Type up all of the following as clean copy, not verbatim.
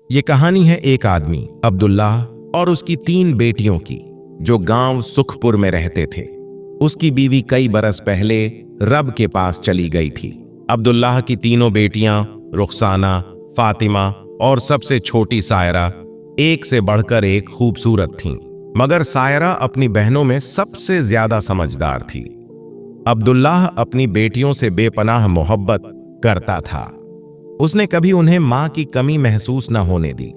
ये कहानी है एक आदमी अब्दुल्लाह और उसकी 3 बेटियों की, जो गांव सुखपुर में रहते थे। उसकी बीवी कई बरस पहले रब के पास चली गई थी। अब्दुल्लाह की तीनों बेटियां रुखसाना, फातिमा और सबसे छोटी सायरा एक से बढ़कर एक खूबसूरत थीं। मगर सायरा अपनी बहनों में सबसे ज्यादा समझदार थी। अब्दुल्लाह अपनी बेटियों से बेपनाह मोहब्बत करता था। उसने कभी उन्हें मां की कमी महसूस न होने दी।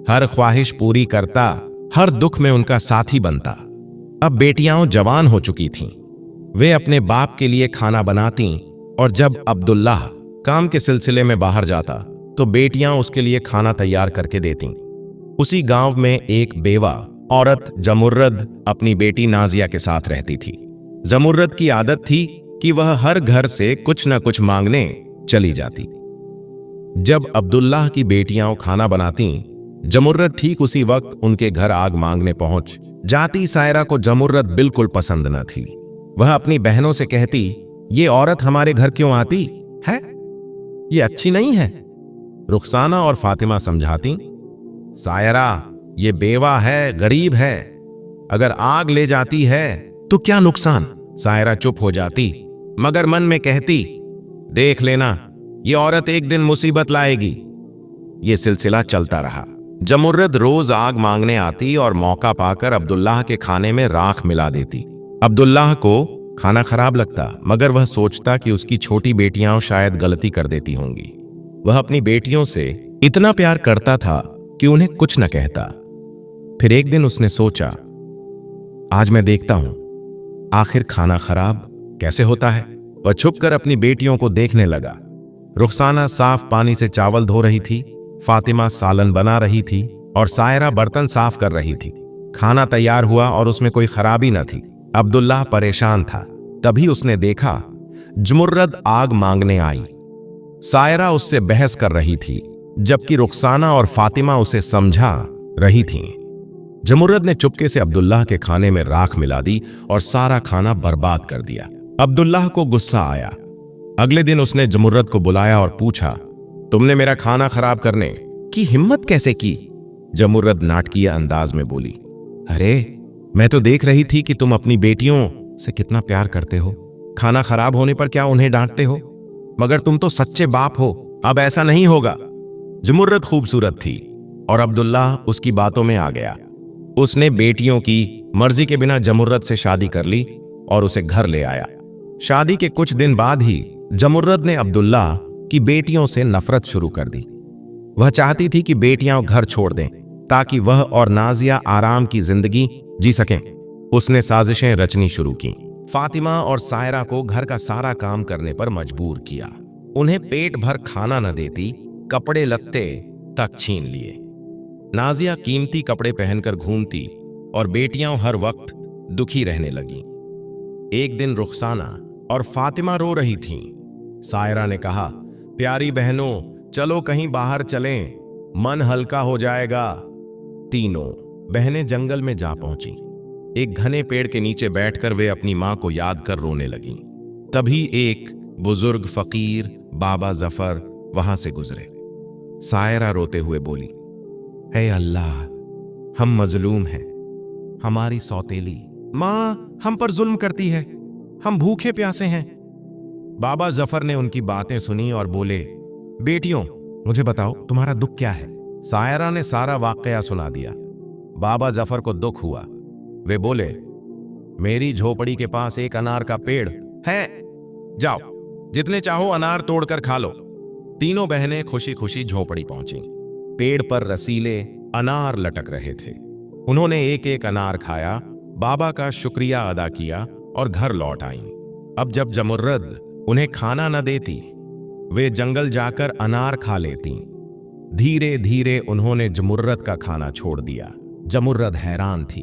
हर ख्वाहिश पूरी करता, हर दुख में उनका साथी बनता। अब बेटियां जवान हो चुकी थीं। वे अपने बाप के लिए खाना बनाती और जब अब्दुल्लाह काम के सिलसिले में बाहर जाता तो बेटियां उसके लिए खाना तैयार करके देतीं। उसी गांव में एक बेवा औरत जमुर्रद अपनी बेटी नाजिया के साथ रहती थी। जमुर्रद की आदत थी कि वह हर घर से कुछ न कुछ मांगने चली जाती। जब अब्दुल्लाह की बेटियां खाना बनाती, जमुर्रद ठीक उसी वक्त उनके घर आग मांगने पहुंच जाती। सायरा को जमुर्रद बिल्कुल पसंद न थी। वह अपनी बहनों से कहती, ये औरत हमारे घर क्यों आती है, ये अच्छी नहीं है। रुखसाना और फातिमा समझाती, सायरा ये बेवा है, गरीब है, अगर आग ले जाती है तो क्या नुकसान। सायरा चुप हो जाती, मगर मन में कहती, देख लेना, ये औरत एक दिन मुसीबत लाएगी। ये सिलसिला चलता रहा। जमुर्रद रोज आग मांगने आती और मौका पाकर अब्दुल्लाह के खाने में राख मिला देती। अब्दुल्लाह को खाना खराब लगता, मगर वह सोचता कि उसकी छोटी बेटियां शायद गलती कर देती होंगी। वह अपनी बेटियों से इतना प्यार करता था कि उन्हें कुछ न कहता। फिर एक दिन उसने सोचा, आज मैं देखता हूं आखिर खाना खराब कैसे होता है। वह छुपकर अपनी बेटियों को देखने लगा। रुखसाना साफ पानी से चावल धो रही थी, फातिमा सालन बना रही थी और सायरा बर्तन साफ कर रही थी। खाना तैयार हुआ और उसमें कोई खराबी न थी। अब्दुल्लाह परेशान था। तभी उसने देखा जमुर्रद आग मांगने आई। सायरा उससे बहस कर रही थी, जबकि रुखसाना और फातिमा उसे समझा रही थीं। जमुर्रद ने चुपके से अब्दुल्लाह के खाने में राख मिला दी और सारा खाना बर्बाद कर दिया। अब्दुल्लाह को गुस्सा आया। अगले दिन उसने जमुर्रद को बुलाया और पूछा, तुमने मेरा खाना खराब करने की हिम्मत कैसे की। जमुर्रद नाटकीय अंदाज में बोली, अरे मैं तो देख रही थी कि तुम अपनी बेटियों से कितना प्यार करते हो। खाना खराब होने पर क्या उन्हें डांटते हो, मगर तुम तो सच्चे बाप हो, अब ऐसा नहीं होगा। जमुर्रद खूबसूरत थी और अब्दुल्लाह उसकी बातों में आ गया। उसने बेटियों की मर्जी के बिना जमुर्रद से शादी कर ली और उसे घर ले आया। शादी के कुछ दिन बाद ही जमुर्रद ने अब्दुल्लाह की बेटियों से नफरत शुरू कर दी। वह चाहती थी कि बेटियां घर छोड़ दें ताकि वह और नाजिया आराम की जिंदगी जी सकें। उसने साजिशें रचनी शुरू की। फातिमा और सायरा को घर का सारा काम करने पर मजबूर किया। उन्हें पेट भर खाना न देती, कपड़े लत्ते तक छीन लिए। नाजिया कीमती कपड़े पहनकर घूमती और बेटियां हर वक्त दुखी रहने लगीं। एक दिन रुखसाना और फातिमा रो रही थीं। सायरा ने कहा, प्यारी बहनों, चलो कहीं बाहर चलें, मन हल्का हो जाएगा। तीनों बहनें जंगल में जा पहुंची। एक घने पेड़ के नीचे बैठकर वे अपनी मां को याद कर रोने लगीं। तभी एक बुजुर्ग फकीर बाबा जफर वहां से गुजरे। सायरा रोते हुए बोली, हे अल्लाह, हम मजलूम हैं। हमारी सौतेली मां हम पर जुल्म करती है, हम भूखे प्यासे हैं। बाबा जफर ने उनकी बातें सुनी और बोले, बेटियों मुझे बताओ तुम्हारा दुख क्या है। सायरा ने सारा वाकया सुना दिया। बाबा जफर को दुख हुआ। वे बोले, मेरी झोपड़ी के पास एक अनार का पेड़ है, जाओ जितने चाहो अनार तोड़कर खा लो। तीनों बहनें खुशी खुशी झोपड़ी पहुंची। पेड़ पर रसीले अनार लटक रहे थे। उन्होंने एक एक अनार खाया, बाबा का शुक्रिया अदा किया और घर लौट आईं। अब जब जमुर्रद उन्हें खाना न देती, वे जंगल जाकर अनार खा लेती। धीरे धीरे उन्होंने जमुर्रद का खाना छोड़ दिया। जमुर्रद हैरान थी।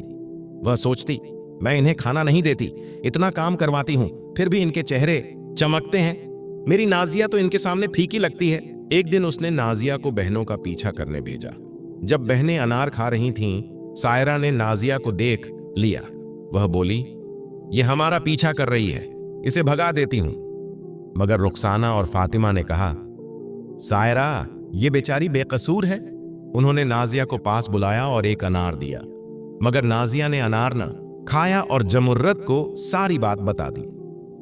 वह सोचती, मैं इन्हें खाना नहीं देती, इतना काम करवाती हूं, फिर भी इनके चेहरे चमकते हैं। मेरी नाजिया तो इनके सामने फीकी लगती है। एक दिन उसने नाजिया को बहनों का पीछा करने भेजा। जब बहनें अनार खा रही थीं, सायरा ने नाजिया को देख लिया। वह बोली, यह हमारा पीछा कर रही है, इसे भगा देती हूं। मगर रुखसाना और फातिमा ने कहा, सायरा ये बेचारी बेकसूर है, उन्होंने नाजिया को पास बुलाया और एक अनार दिया, मगर नाजिया ने अनार न खाया और जमुर्रत को सारी बात बता दी।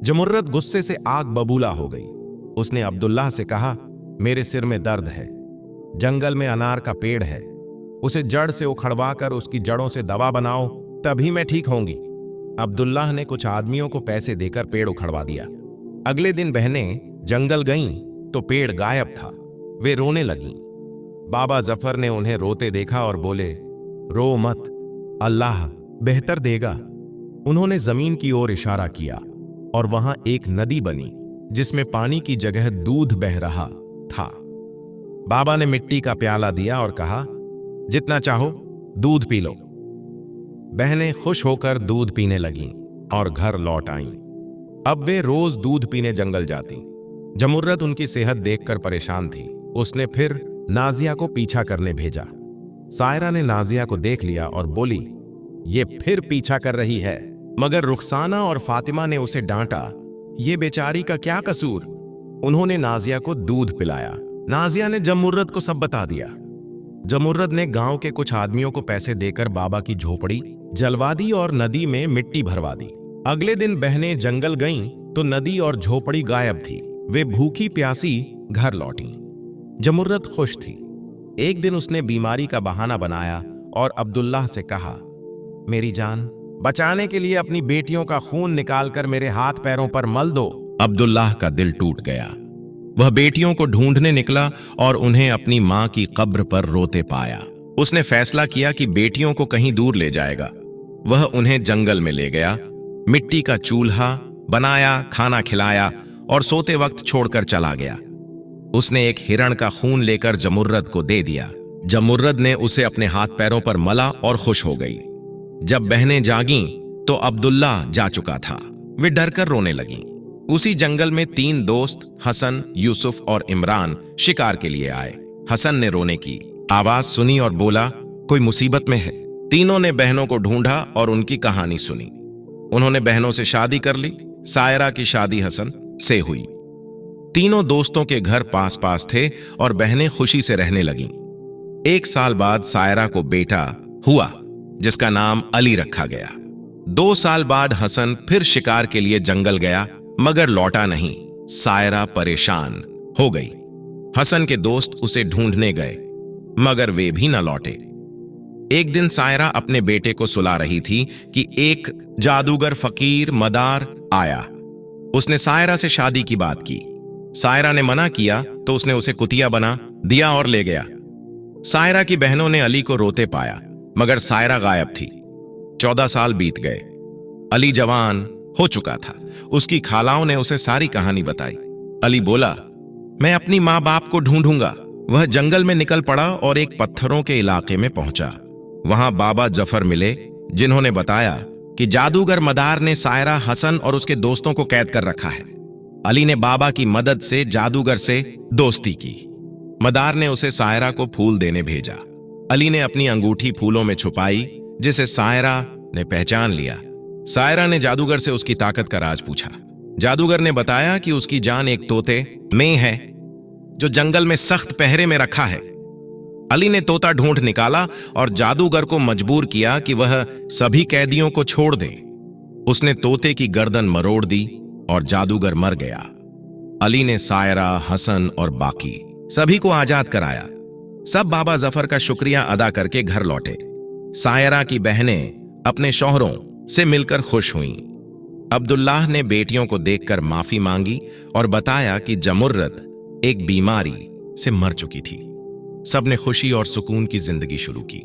जमुर्रत गुस्से से आग बबूला हो गई। उसने अब्दुल्लाह से कहा, मेरे सिर में दर्द है, जंगल में अनार का पेड़ है, उसे जड़ से उखड़वा कर उसकी जड़ों से दवा बनाओ, तभी मैं ठीक होंगी। अब्दुल्लाह ने कुछ आदमियों को पैसे देकर पेड़ उखड़वा दिया। अगले दिन बहनें जंगल गईं तो पेड़ गायब था। वे रोने लगीं। बाबा जफर ने उन्हें रोते देखा और बोले, रो मत, अल्लाह बेहतर देगा। उन्होंने जमीन की ओर इशारा किया और वहां एक नदी बनी जिसमें पानी की जगह दूध बह रहा था। बाबा ने मिट्टी का प्याला दिया और कहा, जितना चाहो दूध पी लो। बहनें खुश होकर दूध पीने लगीं और घर लौट आईं। अब वे रोज दूध पीने जंगल जातीं। जमुर्रत उनकी सेहत देखकर परेशान थी। उसने फिर नाजिया को पीछा करने भेजा। सायरा ने नाजिया को देख लिया और बोली, ये फिर पीछा कर रही है। मगर रुखसाना और फातिमा ने उसे डांटा, ये बेचारी का क्या कसूर। उन्होंने नाजिया को दूध पिलाया। नाजिया ने जमुर्रत को सब बता दिया। जमुर्रत ने गांव के कुछ आदमियों को पैसे देकर बाबा की झोपड़ी जलवा दी और नदी में मिट्टी भरवा दी। अगले दिन बहनें जंगल गईं तो नदी और झोपड़ी गायब थी। वे भूखी प्यासी घर लौटीं। जमुर्रत खुश थी। एक दिन उसने बीमारी का बहाना बनाया और अब्दुल्लाह से कहा, मेरी जान बचाने के लिए अपनी बेटियों का खून निकालकर मेरे हाथ पैरों पर मल दो। अब्दुल्लाह का दिल टूट गया। वह बेटियों को ढूंढने निकला और उन्हें अपनी मां की कब्र पर रोते पाया। उसने फैसला किया कि बेटियों को कहीं दूर ले जाएगा। वह उन्हें जंगल में ले गया, मिट्टी का चूल्हा बनाया, खाना खिलाया और सोते वक्त छोड़कर चला गया। उसने एक हिरण का खून लेकर जमुर्रत को दे दिया। जमुर्रत ने उसे अपने हाथ पैरों पर मला और खुश हो गई। जब बहनें जागीं तो अब्दुल्ला जा चुका था। वे डरकर रोने लगीं। उसी जंगल में 3 दोस्त हसन, यूसुफ और इमरान शिकार के लिए आए। हसन ने रोने की आवाज सुनी और बोला, कोई मुसीबत में है। तीनों ने बहनों को ढूंढा और उनकी कहानी सुनी। उन्होंने बहनों से शादी कर ली। सायरा की शादी हसन से हुई। तीनों दोस्तों के घर पास पास थे और बहनें खुशी से रहने लगीं। 1 साल बाद सायरा को बेटा हुआ जिसका नाम अली रखा गया। 2 साल बाद हसन फिर शिकार के लिए जंगल गया मगर लौटा नहीं। सायरा परेशान हो गई। हसन के दोस्त उसे ढूंढने गए मगर वे भी न लौटे। एक दिन सायरा अपने बेटे को सुला रही थी कि एक जादूगर फकीर मदार आया। उसने सायरा से शादी की बात की। सायरा ने मना किया तो उसने उसे कुतिया बना दिया और ले गया। सायरा की बहनों ने अली को रोते पाया मगर सायरा गायब थी। 14 साल बीत गए। अली जवान हो चुका था। उसकी खालाओं ने उसे सारी कहानी बताई। अली बोला, मैं अपनी माँ बाप को ढूंढूंगा। वह जंगल में निकल पड़ा और एक पत्थरों के इलाके में पहुंचा। वहां बाबा जफर मिले जिन्होंने बताया कि जादूगर मदार ने सायरा, हसन और उसके दोस्तों को कैद कर रखा है। अली ने बाबा की मदद से जादूगर से दोस्ती की। मदार ने उसे सायरा को फूल देने भेजा। अली ने अपनी अंगूठी फूलों में छुपाई जिसे सायरा ने पहचान लिया। सायरा ने जादूगर से उसकी ताकत का राज पूछा। जादूगर ने बताया कि उसकी जान एक तोते में है जो जंगल में सख्त पहरे में रखा है। अली ने तोता ढूंढ निकाला और जादूगर को मजबूर किया कि वह सभी कैदियों को छोड़ दे। उसने तोते की गर्दन मरोड़ दी और जादूगर मर गया। अली ने सायरा, हसन और बाकी सभी को आजाद कराया। सब बाबा जफर का शुक्रिया अदा करके घर लौटे। सायरा की बहनें अपने शौहरों से मिलकर खुश हुईं। अब्दुल्लाह ने बेटियों को देखकर माफी मांगी और बताया कि जमुर्रत एक बीमारी से मर चुकी थी। सबने खुशी और सुकून की जिंदगी शुरू की।